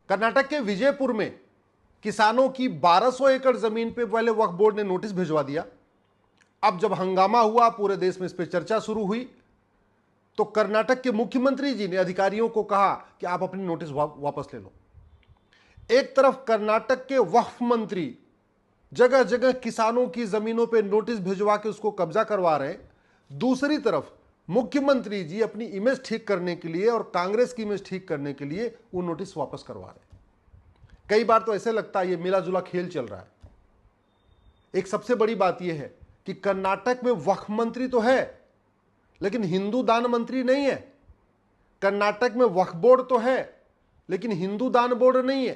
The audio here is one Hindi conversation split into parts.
कर्नाटक के विजयपुर में किसानों की 1200 एकड़ जमीन पे पहले वक्फ बोर्ड ने नोटिस भिजवा दिया। अब जब हंगामा हुआ, पूरे देश में इस पर चर्चा शुरू हुई, तो कर्नाटक के मुख्यमंत्री जी ने अधिकारियों को कहा कि आप अपनी नोटिस वापस ले लो। एक तरफ कर्नाटक के वक्फ मंत्री जगह जगह किसानों की जमीनों पे नोटिस भिजवा के उसको कब्जा करवा रहे हैं, दूसरी तरफ मुख्यमंत्री जी अपनी इमेज ठीक करने के लिए और कांग्रेस की इमेज ठीक करने के लिए वो नोटिस वापस करवा रहे हैं। कई बार तो ऐसे लगता है ये मिला जुला खेल चल रहा है। एक सबसे बड़ी बात यह है कि कर्नाटक में वक्फ मंत्री तो है, लेकिन हिंदू दान मंत्री नहीं है। कर्नाटक में वक्फ बोर्ड तो है, लेकिन हिंदू दान बोर्ड नहीं है।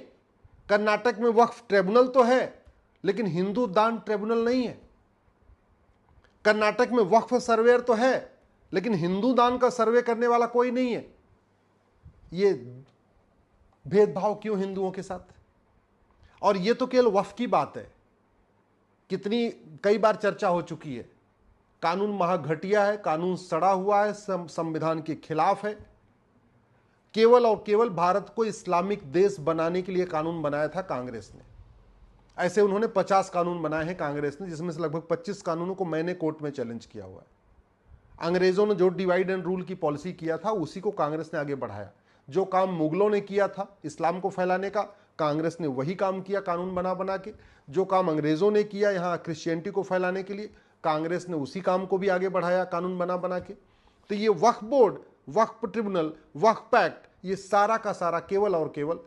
कर्नाटक में वक्फ ट्रिब्यूनल तो है, लेकिन हिंदू दान ट्रिब्यूनल नहीं है। कर्नाटक में वक्फ सर्वेयर तो है, लेकिन हिंदू दान का सर्वे करने वाला कोई नहीं है। ये भेदभाव क्यों हिंदुओं के साथ? और ये तो केवल वक्फ की बात है, कई बार चर्चा हो चुकी है। कानून महाघटिया है, कानून सड़ा हुआ है, संविधान के खिलाफ है। केवल और केवल भारत को इस्लामिक देश बनाने के लिए कानून बनाया था कांग्रेस ने। ऐसे उन्होंने 50 कानून बनाए हैं कांग्रेस ने, जिसमें से लगभग 25 कानूनों को मैंने कोर्ट में चैलेंज किया हुआ है। अंग्रेजों ने जो डिवाइड एंड रूल की पॉलिसी किया था, उसी को कांग्रेस ने आगे बढ़ाया। जो काम मुगलों ने किया था इस्लाम को फैलाने का, कांग्रेस ने वही काम किया कानून बना बना के। जो काम अंग्रेजों ने किया यहाँ क्रिश्चियनिटी को फैलाने के लिए, कांग्रेस ने उसी काम को भी आगे बढ़ाया कानून बना बना के। तो ये वक्फ बोर्ड, वक्फ ट्रिब्यूनल, वक्फ पैक्ट, ये सारा का सारा केवल और केवल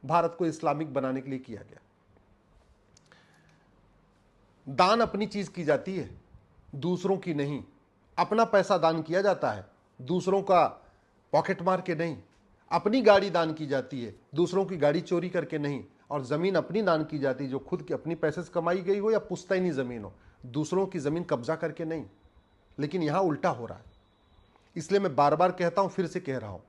भारत को इस्लामिक बनाने के लिए किया गया। दान अपनी चीज की जाती है, दूसरों की नहीं। अपना पैसा दान किया जाता है, दूसरों का पॉकेट मार के नहीं। अपनी गाड़ी दान की जाती है, दूसरों की गाड़ी चोरी करके नहीं। और जमीन अपनी दान की जाती है, जो खुद की अपनी पैसे से कमाई गई हो या पुश्तैनी जमीन हो, दूसरों की जमीन कब्जा करके नहीं। लेकिन यहां उल्टा हो रहा है। इसलिए मैं बार बार कहता हूं, फिर से कह रहा हूं,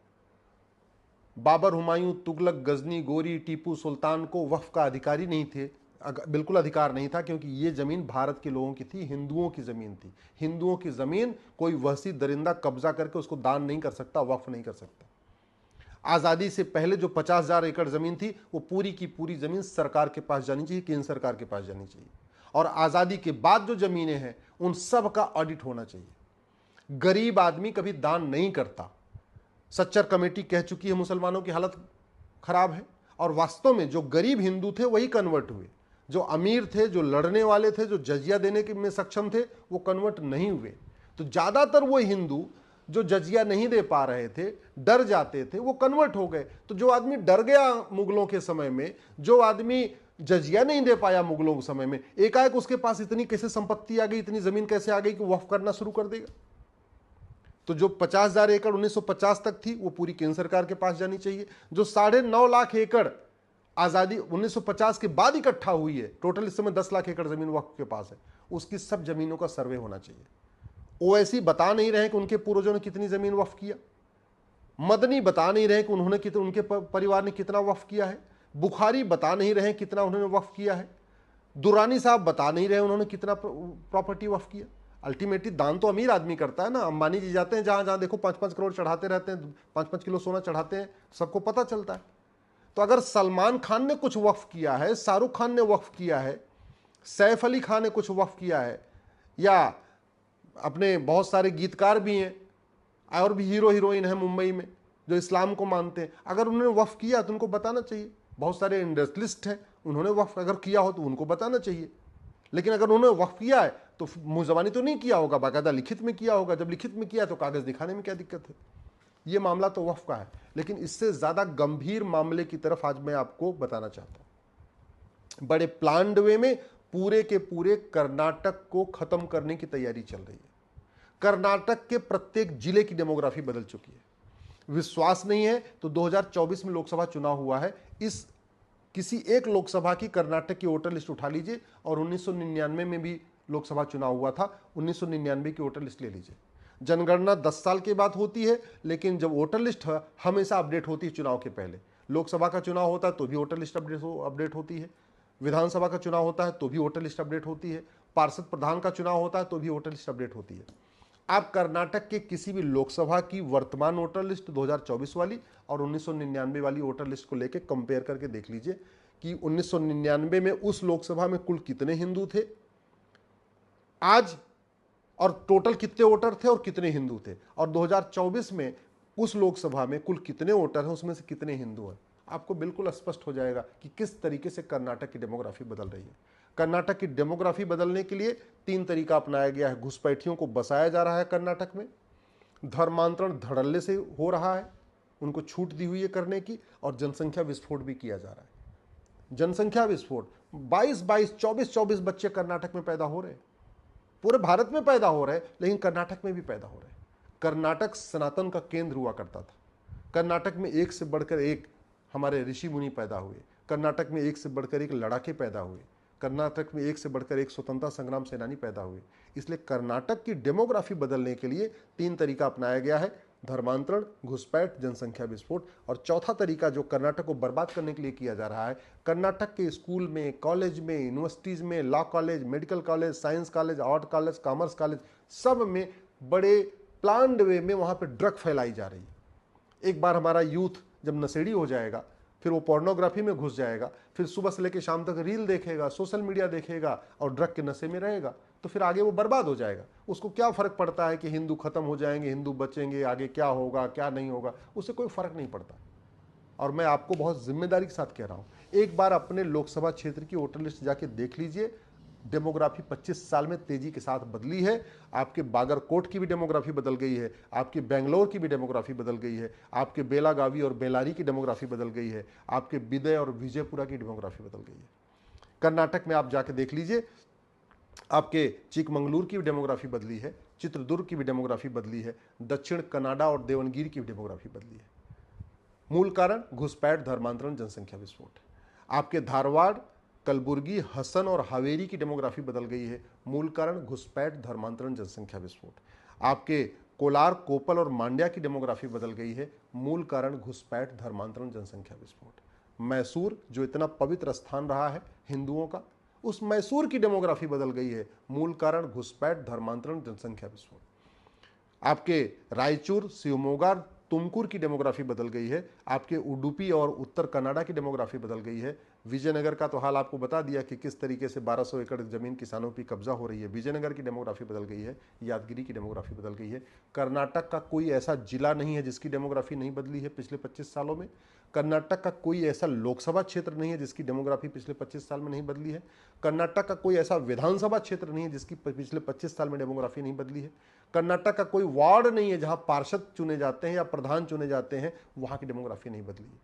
बाबर, हुमायूं, तुगलक, गजनी, गोरी, टीपू सुल्तान को वक्फ का अधिकारी नहीं थे, बिल्कुल अधिकार नहीं था, क्योंकि ये जमीन भारत के लोगों की थी, हिंदुओं की जमीन थी। हिंदुओं की जमीन कोई वहशी दरिंदा कब्जा करके उसको दान नहीं कर सकता, वक्फ नहीं कर सकता। आज़ादी से पहले जो 50,000 एकड़ जमीन थी, वो पूरी की पूरी जमीन सरकार के पास जानी चाहिए, केंद्र सरकार के पास जानी चाहिए। और आज़ादी के बाद जो जमीनें हैं, उन सब का ऑडिट होना चाहिए। गरीब आदमी कभी दान नहीं करता। सच्चर कमेटी कह चुकी है मुसलमानों की हालत खराब है, और वास्तव में जो गरीब हिंदू थे वही कन्वर्ट हुए। जो अमीर थे, जो लड़ने वाले थे, जो जजिया देने में सक्षम थे, वो कन्वर्ट नहीं हुए। तो ज्यादातर वो हिंदू जो जजिया नहीं दे पा रहे थे, डर जाते थे, वो कन्वर्ट हो गए। तो जो आदमी डर गया मुगलों के समय में, जो आदमी जजिया नहीं दे पाया मुगलों के समय में, एकाएक उसके पास इतनी कैसे संपत्ति आ गई, इतनी जमीन कैसे आ गई कि वक्फ करना शुरू कर देगा? तो जो 50,000 एकड़ 1950 तक थी, वो पूरी केंद्र सरकार के पास जानी चाहिए। जो 9.5 लाख एकड़ आजादी 1950 के बाद इकट्ठा हुई है, टोटल इस समय 10 लाख एकड़ जमीन वक्फ के पास है, उसकी सब जमीनों का सर्वे होना चाहिए। ओवैसी बता नहीं रहे कि उनके पूर्वजों ने कितनी जमीन वक्फ किया। मदनी बता नहीं रहे कि उनके परिवार ने कितना वक्फ किया है। बुखारी बता नहीं रहे कितना उन्होंने वक्फ किया है। दुरानी साहब बता नहीं रहे उन्होंने कितना प्रॉपर्टी वक्फ किया। अल्टीमेटली दान तो अमीर आदमी करता है ना। अंबानी जी जाते हैं जहां जहां देखो 5-5 करोड़ चढ़ाते रहते हैं, 5-5 किलो सोना चढ़ाते हैं, सबको पता चलता है। तो अगर सलमान खान ने कुछ वक्फ किया है, शाहरुख खान ने वक्फ किया है, सैफ अली खान ने कुछ वक्फ किया है, या अपने बहुत सारे गीतकार भी हैं और भी हीरो हीरोइन हैं मुंबई में जो इस्लाम को मानते हैं, अगर उन्होंने वक्फ किया तो उनको बताना चाहिए। बहुत सारे इंडस्ट्रियलिस्ट हैं, उन्होंने वक्फ अगर किया हो तो उनको बताना चाहिए। लेकिन अगर उन्होंने वक्फ किया है तो मुंह जबानी तो नहीं किया होगा, बाकायदा लिखित में किया होगा। जब लिखित में किया तो कागज दिखाने में क्या दिक्कत है? ये मामला तो वक्फ का है। लेकिन इससे ज्यादा गंभीर मामले की तरफ आज मैं आपको बताना चाहता हूं। बड़े प्लान्ड वे में पूरे के पूरे कर्नाटक को खत्म करने की तैयारी चल रही है। कर्नाटक के प्रत्येक जिले की डेमोग्राफी बदल चुकी है। विश्वास नहीं है तो 2024 में लोकसभा चुनाव हुआ है, इस किसी एक लोकसभा की कर्नाटक की वोटर लिस्ट उठा लीजिए, और 1999 में भी लोकसभा चुनाव हुआ था, 1999 की वोटर लिस्ट ले लीजिए। जनगणना 10 साल के बाद होती है, लेकिन जब वोटर लिस्ट हमेशा अपडेट होती है चुनाव के पहले। लोकसभा का चुनाव होता है तो भी वोटर लिस्ट अपडेट होती है, विधानसभा का चुनाव होता है तो भी वोटर लिस्ट अपडेट होती है, पार्षद प्रधान का चुनाव होता है तो भी वोटर लिस्ट अपडेट होती है। आप कर्नाटक के किसी भी लोकसभा की वर्तमान वोटर लिस्ट 2024 वाली और 1999 वाली वोटर लिस्ट को लेकर कंपेयर करके देख लीजिए कि 1999 में उस लोकसभा में कुल कितने हिंदू थे आज, और टोटल कितने वोटर थे और कितने हिंदू थे, और 2024 में उस लोकसभा में कुल कितने वोटर हैं, उसमें से कितने हिंदू हैं। आपको बिल्कुल स्पष्ट हो जाएगा कि किस तरीके से कर्नाटक की डेमोग्राफी बदल रही है। कर्नाटक की डेमोग्राफी बदलने के लिए 3 तरीका अपनाया गया है। घुसपैठियों को बसाया जा रहा है कर्नाटक में, धर्मांतरण धड़ल्ले से हो रहा है, उनको छूट दी हुई है करने की, और जनसंख्या विस्फोट भी किया जा रहा है। जनसंख्या विस्फोट 22-22, 24-24 बच्चे कर्नाटक में पैदा हो रहे हैं। पूरे भारत में पैदा हो रहे हैं, लेकिन कर्नाटक में भी पैदा हो रहे हैं। कर्नाटक सनातन का केंद्र हुआ करता था। कर्नाटक में एक से बढ़कर एक हमारे ऋषि मुनि पैदा हुए। कर्नाटक में एक से बढ़कर एक लड़ाके पैदा हुए। कर्नाटक में एक से बढ़कर एक स्वतंत्रता संग्राम सेनानी पैदा हुए। इसलिए कर्नाटक की डेमोग्राफी बदलने के लिए 3 तरीका अपनाया गया है: धर्मांतरण, घुसपैठ, जनसंख्या विस्फोट। और चौथा तरीका जो कर्नाटक को बर्बाद करने के लिए किया जा रहा है, कर्नाटक के स्कूल में, कॉलेज में, यूनिवर्सिटीज़ में, law college, medical college, science college, art college, commerce college, सब में बड़े प्लान्ड वे में वहाँ पे ड्रग फैलाई जा रही है। एक बार हमारा यूथ जब नशेड़ी हो जाएगा, फिर वो पोर्नोग्राफी में घुस जाएगा, फिर सुबह से लेकर शाम तक रील देखेगा, सोशल मीडिया देखेगा और ड्रग के नशे में रहेगा, तो फिर आगे वो बर्बाद हो जाएगा। उसको क्या फ़र्क पड़ता है कि हिंदू खत्म हो जाएंगे, हिंदू बचेंगे, आगे क्या होगा क्या नहीं होगा, उससे कोई फ़र्क नहीं पड़ता। और मैं आपको बहुत जिम्मेदारी के साथ कह रहा हूँ, एक बार अपने लोकसभा क्षेत्र की वोटर लिस्ट जाके देख लीजिए। डेमोग्राफी 25 साल में तेजी के साथ बदली है। आपके बागरकोट की भी डेमोग्राफी बदल गई है, आपके बेंगलोर की भी डेमोग्राफी बदल गई है, आपके बेलागावी और बेलारी की डेमोग्राफी बदल गई है, आपके बिदय और विजयपुरा की डेमोग्राफी बदल गई है। कर्नाटक में आप जाके देख लीजिए, आपके चिकमंगलुरु की भी डेमोग्राफी बदली है, चित्रदुर्ग की भी डेमोग्राफी बदली है, दक्षिण कनाडा और देवनगिरी की भी डेमोग्राफी बदली है। मूल कारण घुसपैठ, धर्मांतरण, जनसंख्या विस्फोट। आपके धारवाड़, कलबुर्गी, हसन और हावेरी की डेमोग्राफी बदल गई है। मूल कारण घुसपैठ, धर्मांतरण, जनसंख्या विस्फोट। आपके कोलार, कोपल और मांड्या की डेमोग्राफी बदल गई है। मूल कारण घुसपैठ, धर्मांतरण, जनसंख्या विस्फोट। मैसूर, जो इतना पवित्र स्थान रहा है हिंदुओं का, उस मैसूर की डेमोग्राफी बदल गई है। मूल कारण घुसपैठ, धर्मांतरण, जनसंख्या विस्फोट। आपके रायचूर, शिवमोगा, तुमकुर की डेमोग्राफी बदल गई है। आपके उडुपी और उत्तर कनाडा की डेमोग्राफी बदल गई है। विजयनगर का तो हाल आपको बता दिया कि किस तरीके से 1200 एकड़ जमीन किसानों की कब्जा हो रही है। विजयनगर की डेमोग्राफी बदल गई है। यादगिरी की डेमोग्राफी बदल गई है। कर्नाटक का कोई ऐसा जिला नहीं है जिसकी डेमोग्राफी नहीं बदली है पिछले 25 सालों में। कर्नाटक का कोई ऐसा लोकसभा क्षेत्र नहीं है जिसकी डेमोग्राफी पिछले 25 साल में नहीं बदली है। कर्नाटक का कोई ऐसा विधानसभा क्षेत्र नहीं है जिसकी पिछले 25 साल में डेमोग्राफी नहीं बदली है। कर्नाटक का कोई वार्ड नहीं है जहां पार्षद चुने जाते हैं या प्रधान चुने जाते हैं, वहां की डेमोग्राफी नहीं बदली है।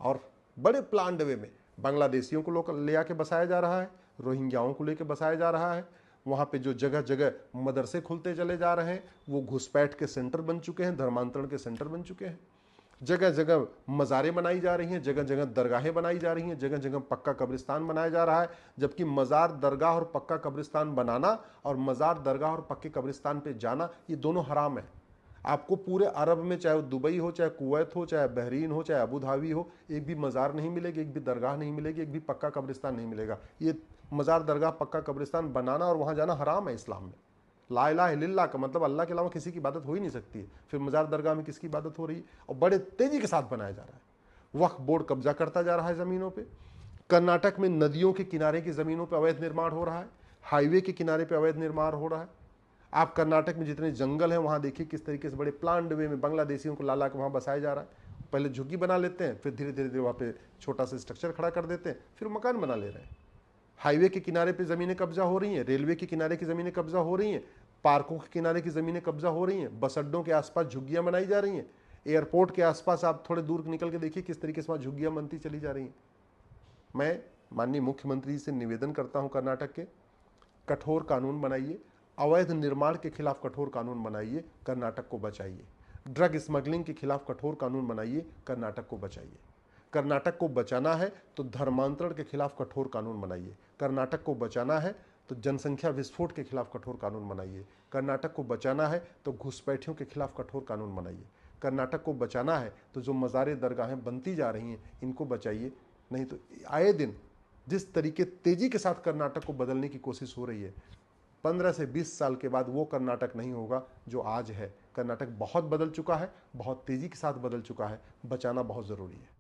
और बड़े प्लान्ड वे में बांग्लादेशियों को लोग ले आके बसाया जा रहा है, रोहिंग्याओं को लेकर बसाया जा रहा है। वहाँ पे जो जगह जगह मदरसे खुलते चले जा रहे हैं, वो घुसपैठ के सेंटर बन चुके हैं, धर्मांतरण के सेंटर बन चुके हैं। जगह जगह मज़ारें बनाई जा रही हैं, जगह जगह दरगाहें बनाई जा रही हैं, जगह जगह पक्का कब्रिस्तान बनाया जा रहा है। जबकि मज़ार, दरगाह और पक्का कब्रिस्तान बनाना और मज़ार, दरगाह और पक्के कब्रिस्तान पे जाना, ये दोनों हराम है। आपको पूरे अरब में, चाहे वो दुबई हो, चाहे कुवैत हो, चाहे बहरीन हो, चाहे अबू धाबी हो, एक भी मज़ार नहीं मिलेगी, एक भी दरगाह नहीं मिलेगी, एक भी पक्का कब्रिस्तान नहीं मिलेगा। ये मज़ार, दरगाह, पक्का कब्रिस्तान बनाना और वहाँ जाना हराम है इस्लाम में। ला इलाहा इल्लल्लाह का मतलब अल्लाह के अलावा किसी की इबादत हो ही नहीं सकती है। फिर मज़ार, दरगाह में किसकी इबादत हो रही है? और बड़े तेज़ी के साथ बनाया जा रहा है। वक्फ बोर्ड कब्जा करता जा रहा है ज़मीनों पर। कर्नाटक में नदियों के किनारे की ज़मीनों पर अवैध निर्माण हो रहा है, हाईवे के किनारे पर अवैध निर्माण हो रहा है। आप कर्नाटक में जितने जंगल हैं वहाँ देखिए किस तरीके से बड़े प्लान्ड वे में बांग्लादेशियों को ला ला के वहाँ बसाया जा रहा है। पहले झुग्गी बना लेते हैं, फिर धीरे धीरे वहाँ पे छोटा सा स्ट्रक्चर खड़ा कर देते हैं, फिर मकान बना ले रहे हैं। हाईवे के किनारे पे ज़मीनें कब्जा हो रही हैं, रेलवे के किनारे की ज़मीनें कब्जा हो रही हैं, पार्कों के किनारे की ज़मीनें कब्जा हो रही हैं, बस अड्डों के आसपास झुग्गियाँ बनाई जा रही हैं, एयरपोर्ट के आसपास आप थोड़े दूर निकल के देखिए किस तरीके से वहाँ झुग्गियाँ बनती चली जा रही हैं। मैं माननीय मुख्यमंत्री से निवेदन करता हूँ, कर्नाटक के, कठोर कानून बनाइए, अवैध निर्माण के खिलाफ कठोर कानून बनाइए, कर्नाटक को बचाइए। ड्रग स्मगलिंग के खिलाफ कठोर कानून बनाइए, कर्नाटक को बचाइए। कर्नाटक को बचाना है तो धर्मांतरण के खिलाफ कठोर कानून बनाइए। कर्नाटक को बचाना है तो जनसंख्या विस्फोट के खिलाफ कठोर कानून बनाइए। कर्नाटक को बचाना है तो घुसपैठियों के खिलाफ कठोर कानून बनाइए। कर्नाटक को बचाना है तो जो मज़ारे, दरगाहें बनती जा रही हैं, इनको बचाइए। नहीं तो आए दिन जिस तरीके तेज़ी के साथ कर्नाटक को बदलने की कोशिश हो रही है, 15 से 20 साल के बाद वो कर्नाटक नहीं होगा जो आज है। कर्नाटक बहुत बदल चुका है, बहुत तेज़ी के साथ बदल चुका है, बचाना बहुत ज़रूरी है।